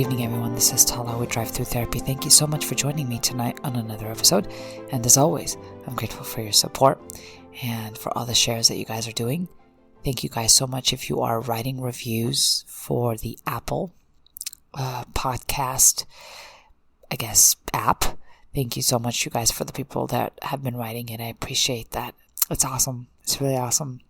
evening, everyone. This is Tala with Drive-thru Therapy. Thank you so much for joining me tonight on another episode. And as always, I'm grateful for your support and for all the shares that you guys are doing. Thank you guys so much if you are writing reviews for the Apple podcast, app. Thank you so much, you guys, for the people that have been writing it. I appreciate that. It's awesome. It's really awesome.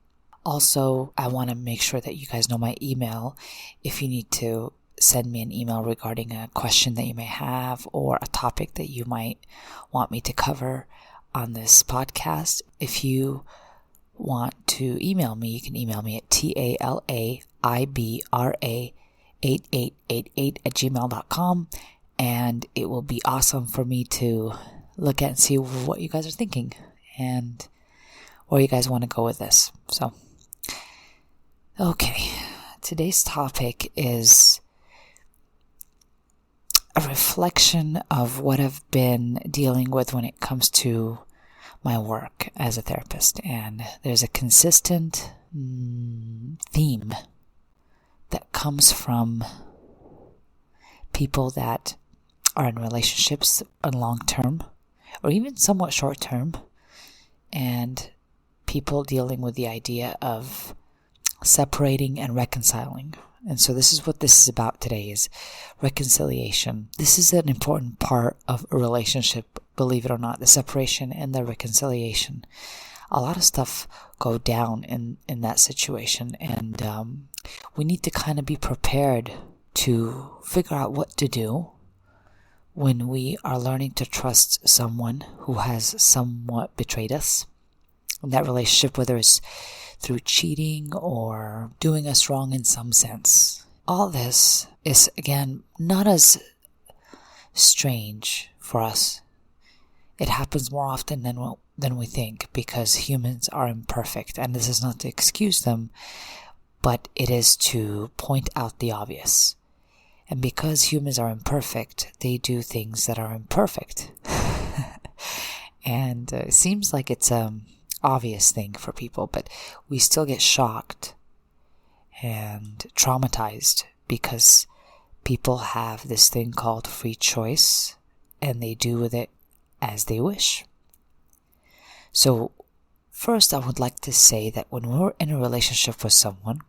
Also, I want to make sure that you guys know my email. If you need to send me an email regarding a question that you may have or a topic that you might want me to cover on this podcast, if you want to email me, you can email me at talaibra8888@gmail.com, and it will be awesome for me to look at and see what you guys are thinking and where you guys want to go with this. So, okay, today's topic is a reflection of what I've been dealing with when it comes to my work as a therapist. And there's a consistent theme that comes from people that are in relationships on long term or even somewhat short term, and people dealing with the idea of separating and reconciling. And so this is what this is about today, is reconciliation. This is an important part of a relationship, believe it or not, the separation and the reconciliation. A lot of stuff go down in that situation, and we need to kind of be prepared to figure out what to do when we are learning to trust someone who has somewhat betrayed us in that relationship, whether it's through cheating or doing us wrong in some sense. All this is, again, not as strange for us. It happens more often than we think, because humans are imperfect, and this is not to excuse them, but it is to point out the obvious. And because humans are imperfect, they do things that are imperfect. And it seems like it's obvious thing for people, but we still get shocked and traumatized because people have this thing called free choice, and they do with it as they wish. So first, I would like to say that when we're in a relationship with someone,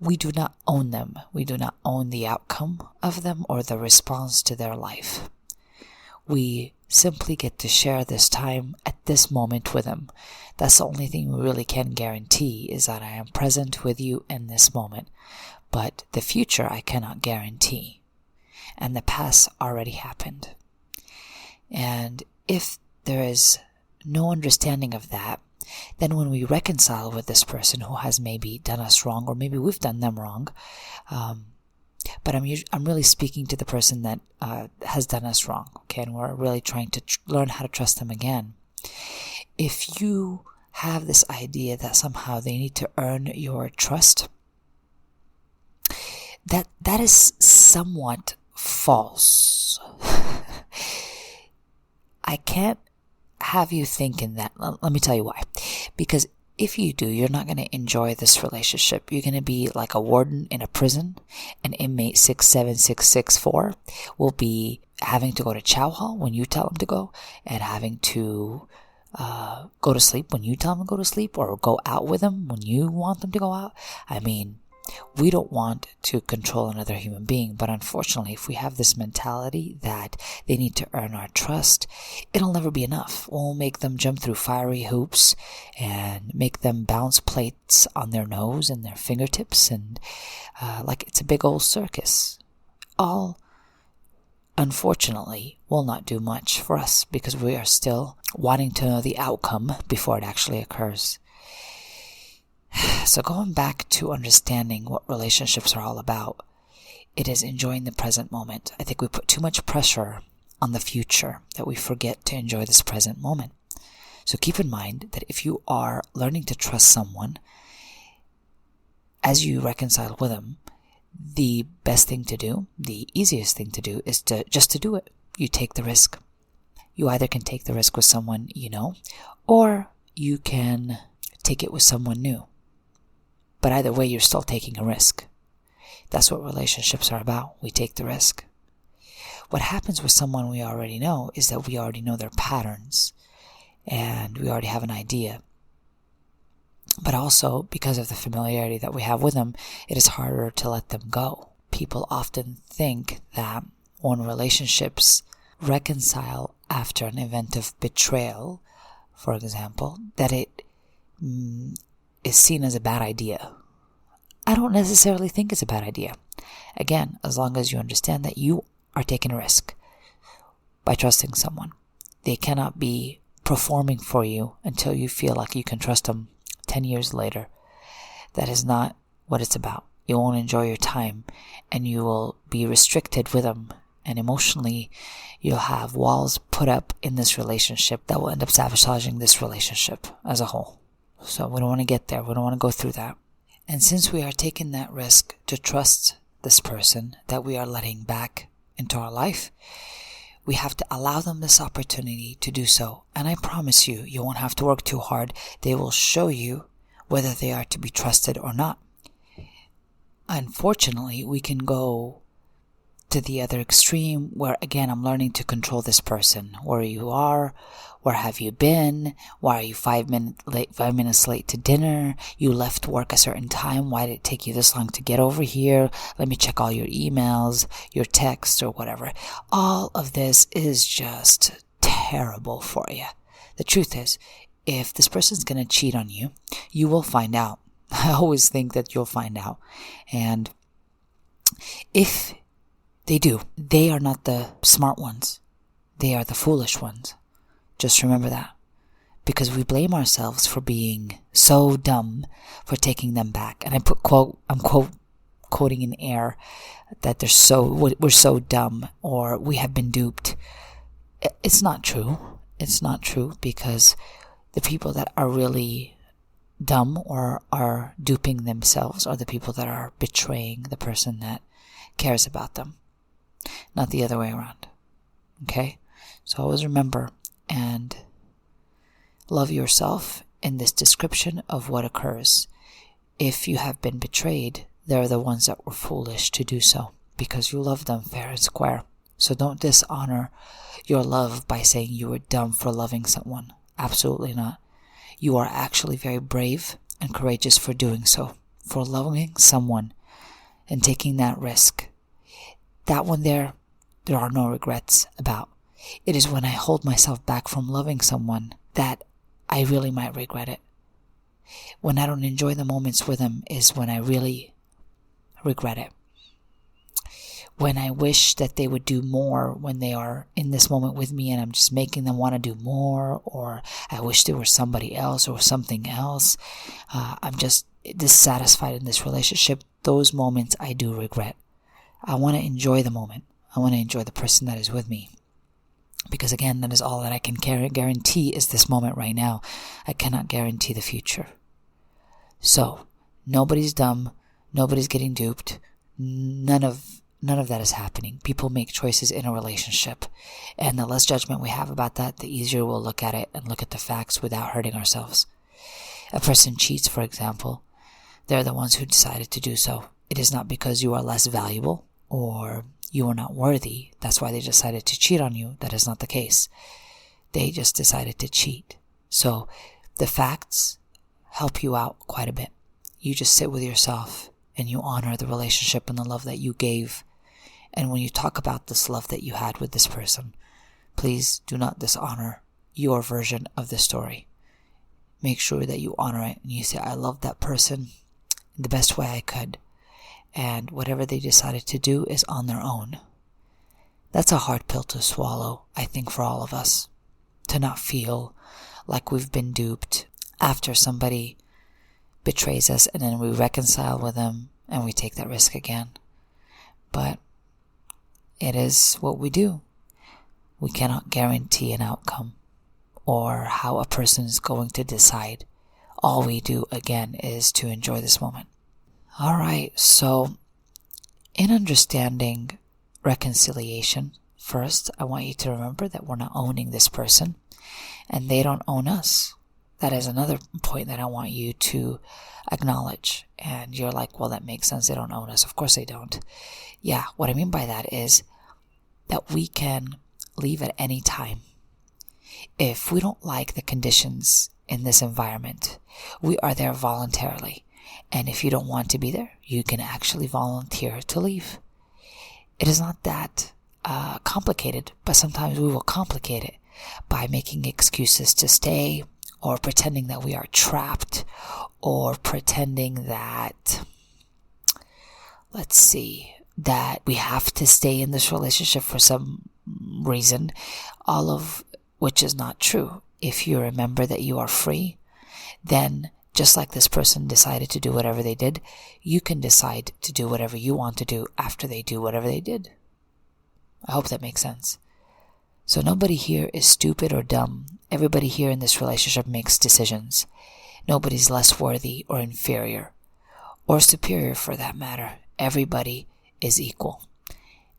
we do not own them. We do not own the outcome of them or the response to their life. We simply get to share this time at this moment with them. That's the only thing we really can guarantee, is that I am present with you in this moment. But the future I cannot guarantee. And the past already happened. And if there is no understanding of that, then when we reconcile with this person who has maybe done us wrong, or maybe we've done them wrong, but I'm really speaking to the person that has done us wrong, okay, and we're really trying to learn how to trust them again. If you have this idea that somehow they need to earn your trust, that is somewhat false. I can't have you thinking that. Let me tell you why. Because if you do, you're not going to enjoy this relationship. You're going to be like a warden in a prison, and inmate 67664 will be having to go to chow hall when you tell him to go, and having to go to sleep when you tell him to go to sleep, or go out with him when you want them to go out. I mean, we don't want to control another human being, but unfortunately, if we have this mentality that they need to earn our trust, it'll never be enough. We'll make them jump through fiery hoops and make them bounce plates on their nose and their fingertips, and like it's a big old circus. All, unfortunately, will not do much for us, because we are still wanting to know the outcome before it actually occurs. So going back to understanding what relationships are all about, it is enjoying the present moment. I think we put too much pressure on the future that we forget to enjoy this present moment. So keep in mind that if you are learning to trust someone, as you reconcile with them, the best thing to do, the easiest thing to do, is to do it. You take the risk. You either can take the risk with someone you know, or you can take it with someone new. But either way, you're still taking a risk. That's what relationships are about. We take the risk. What happens with someone we already know is that we already know their patterns and we already have an idea. But also, because of the familiarity that we have with them, it is harder to let them go. People often think that when relationships reconcile after an event of betrayal, for example, that it is seen as a bad idea. I don't necessarily think it's a bad idea. Again, as long as you understand that you are taking a risk by trusting someone. They cannot be performing for you until you feel like you can trust them 10 years later. That is not what it's about. You won't enjoy your time and you will be restricted with them, and emotionally you'll have walls put up in this relationship that will end up sabotaging this relationship as a whole. So we don't want to get there. We don't want to go through that. And since we are taking that risk to trust this person that we are letting back into our life, we have to allow them this opportunity to do so. And I promise you, you won't have to work too hard. They will show you whether they are to be trusted or not. Unfortunately, we can go to the other extreme where, again, I'm learning to control this person. Where you are, where have you been? Why are you 5 minutes late to dinner? You left work a certain time. Why did it take you this long to get over here? Let me check all your emails, your texts, or whatever. All of this is just terrible for you. The truth is, if this person's going to cheat on you, you will find out. I always think that you'll find out. And if they do, they are not the smart ones. They are the foolish ones. Just remember that. Because we blame ourselves for being so dumb for taking them back. And I'm quoting in air that we're so dumb, or we have been duped. It's not true. It's not true, because the people that are really dumb or are duping themselves are the people that are betraying the person that cares about them. Not the other way around. Okay? So always remember and love yourself in this description of what occurs. If you have been betrayed, they're the ones that were foolish to do so, because you love them fair and square. So don't dishonor your love by saying you were dumb for loving someone. Absolutely not. You are actually very brave and courageous for doing so, for loving someone and taking that risk. That one there are no regrets about. It is when I hold myself back from loving someone that I really might regret it. When I don't enjoy the moments with them is when I really regret it. When I wish that they would do more when they are in this moment with me and I'm just making them want to do more, or I wish they were somebody else or something else. I'm just dissatisfied in this relationship. Those moments I do regret. I want to enjoy the moment. I want to enjoy the person that is with me. Because again, that is all that I can guarantee is this moment right now. I cannot guarantee the future. So, nobody's dumb. Nobody's getting duped. None of that is happening. People make choices in a relationship. And the less judgment we have about that, the easier we'll look at it and look at the facts without hurting ourselves. A person cheats, for example. They're the ones who decided to do so. It is not because you are less valuable or you are not worthy. That's why they decided to cheat on you. That is not the case. They just decided to cheat. So the facts help you out quite a bit. You just sit with yourself and you honor the relationship and the love that you gave. And when you talk about this love that you had with this person, please do not dishonor your version of the story. Make sure that you honor it and you say, I love that person in the best way I could. And whatever they decided to do is on their own. That's a hard pill to swallow, I think, for all of us. To not feel like we've been duped after somebody betrays us and then we reconcile with them and we take that risk again. But it is what we do. We cannot guarantee an outcome or how a person is going to decide. All we do, again, is to enjoy this moment. Alright, so in understanding reconciliation, first, I want you to remember that we're not owning this person and they don't own us. that is another point that I want you to acknowledge. And you're like, well, that makes sense. They don't own us. Of course they don't. Yeah, what I mean by that is that we can leave at any time. If we don't like the conditions in this environment, we are there voluntarily. And if you don't want to be there, you can actually volunteer to leave. It is not that complicated, but sometimes we will complicate it by making excuses to stay, or pretending that we are trapped, or pretending that, that we have to stay in this relationship for some reason, all of which is not true. If you remember that you are free, then just like this person decided to do whatever they did, you can decide to do whatever you want to do after they do whatever they did. I hope that makes sense. So nobody here is stupid or dumb. Everybody here in this relationship makes decisions. Nobody's less worthy or inferior, or superior for that matter. Everybody is equal.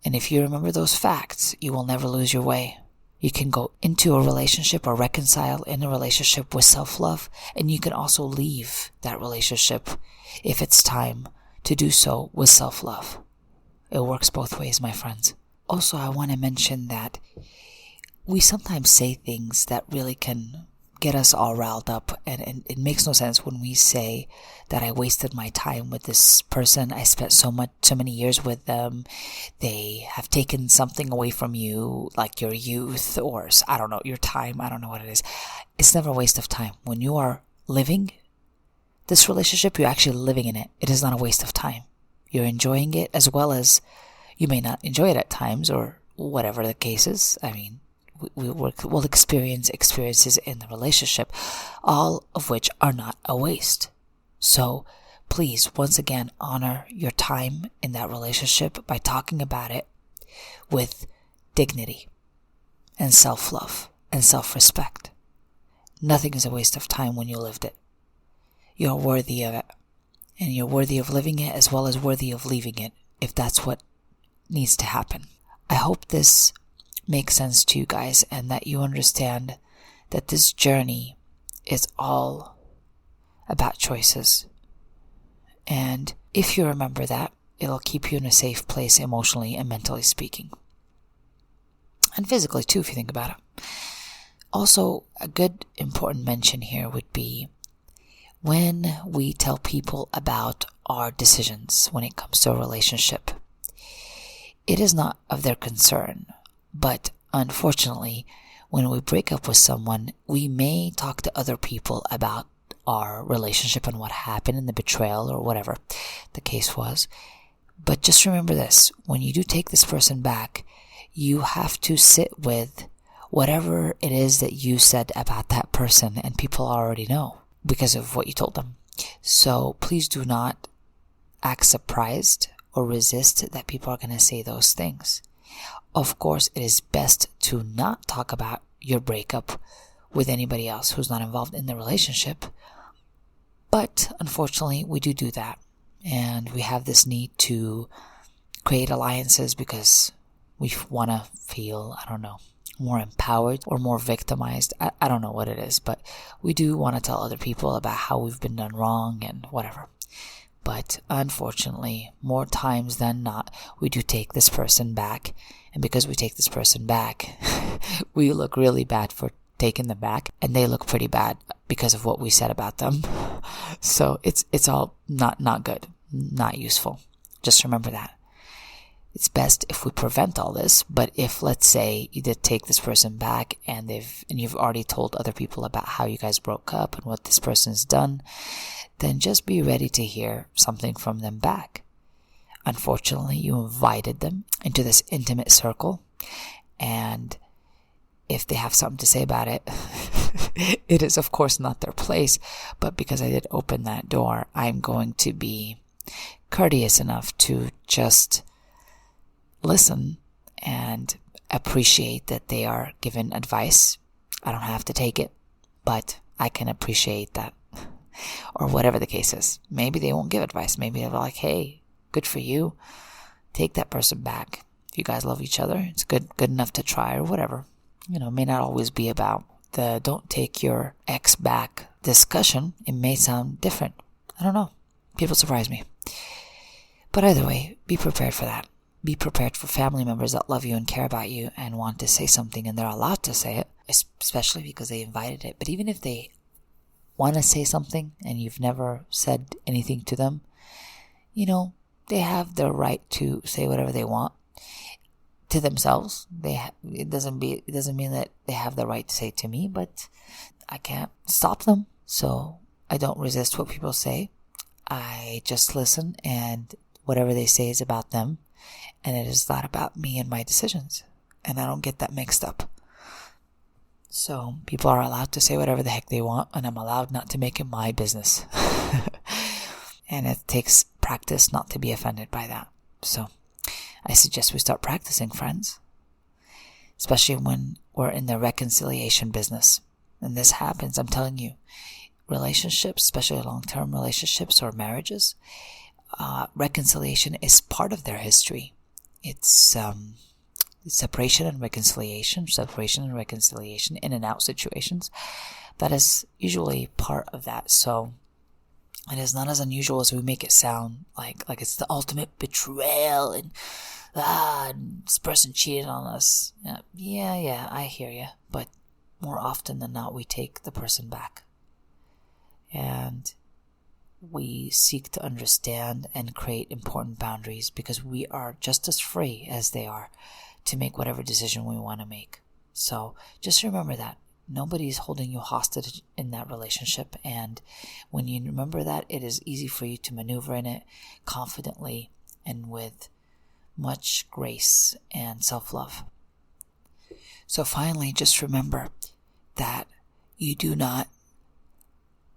And if you remember those facts, you will never lose your way. You can go into a relationship or reconcile in a relationship with self-love, and you can also leave that relationship if it's time to do so with self-love. It works both ways, my friends. Also, I want to mention that we sometimes say things that really can get us all riled up, and it makes no sense when we say that I wasted my time with this person. I spent so many years with them. They have taken something away from you, like your youth, or I don't know, your time. I don't know what it is. It's never a waste of time. When you are living this relationship, you're actually living in it. It is not a waste of time. You're enjoying it, as well as you may not enjoy it at times, or whatever the case is. I mean, we'll experience experiences in the relationship, all of which are not a waste. So please, once again, honor your time in that relationship by talking about it with dignity and self-love and self-respect. Nothing is a waste of time when you lived it. You're worthy of it, and you're worthy of living it, as well as worthy of leaving it, if that's what needs to happen. I hope this makes sense to you guys, and that you understand that this journey is all about choices. And if you remember that, it'll keep you in a safe place emotionally and mentally speaking. And physically too, if you think about it. Also, a good important mention here would be when we tell people about our decisions when it comes to a relationship. It is not of their concern. But unfortunately, when we break up with someone, we may talk to other people about our relationship and what happened in the betrayal or whatever the case was. But just remember this, when you do take this person back, you have to sit with whatever it is that you said about that person, and people already know because of what you told them. So please do not act surprised or resist that people are going to say those things. Of course, it is best to not talk about your breakup with anybody else who's not involved in the relationship. But unfortunately, we do that. And we have this need to create alliances because we want to feel, more empowered or more victimized. I don't know what it is, but we do want to tell other people about how we've been done wrong and whatever. But unfortunately, more times than not, we do take this person back. And because we take this person back, we look really bad for taking them back. And they look pretty bad because of what we said about them. So it's all not good, not useful. Just remember that. It's best if we prevent all this. But if, let's say, you did take this person back and you've already told other people about how you guys broke up and what this person's done, then just be ready to hear something from them back. Unfortunately, you invited them into this intimate circle, and if they have something to say about it, it is of course not their place, but because I did open that door, I'm going to be courteous enough to just listen and appreciate that they are given advice. I don't have to take it, but I can appreciate that. Or whatever the case is. Maybe they won't give advice. Maybe they're like, hey, good for you. Take that person back. If you guys love each other, it's good enough to try, or whatever. It may not always be about the don't take your ex back discussion, it may sound different. I don't know. People surprise me. But either way, be prepared for that. Be prepared for family members that love you and care about you and want to say something, and they're allowed to say it, especially because they invited it. But even if they want to say something and you've never said anything to them, they have the right to say whatever they want to themselves. It doesn't mean that they have the right to say it to me, but I can't stop them. So I don't resist what people say. I just listen, and whatever they say is about them, and it is not about me and my decisions. And I don't get that mixed up. So people are allowed to say whatever the heck they want, and I'm allowed not to make it my business. And it takes practice not to be offended by that. So I suggest we start practicing, friends. Especially when we're in the reconciliation business. And this happens, I'm telling you, relationships, especially long-term relationships or marriages, reconciliation is part of their history. It's separation and reconciliation, in and out situations. That is usually part of that. So it is not as unusual as we make it sound, like it's the ultimate betrayal and this person cheated on us. Yeah, I hear you. But more often than not, we take the person back. And we seek to understand and create important boundaries, because we are just as free as they are to make whatever decision we want to make. So just remember that. Nobody's holding you hostage in that relationship. And when you remember that, it is easy for you to maneuver in it confidently and with much grace and self-love. So finally, just remember that you do not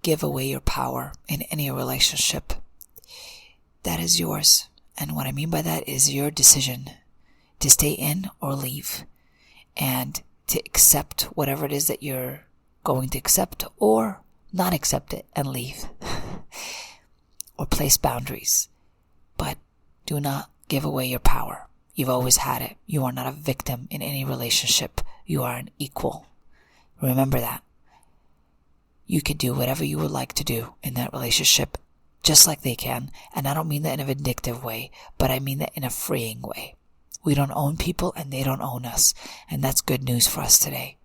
give away your power in any relationship. That is yours. And what I mean by that is your decision to stay in or leave, and to accept whatever it is that you're going to accept, or not accept it and leave. Or place boundaries. But do not give away your power. You've always had it. You are not a victim in any relationship. You are an equal. Remember that. You can do whatever you would like to do in that relationship, just like they can. And I don't mean that in a vindictive way, but I mean that in a freeing way. We don't own people, and they don't own us. And that's good news for us today.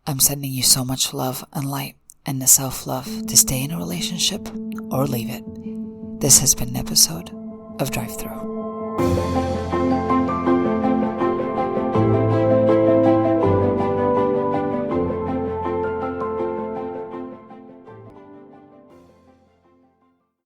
I'm sending you so much love and light and the self-love to stay in a relationship or leave it. This has been an episode of Drive-thru.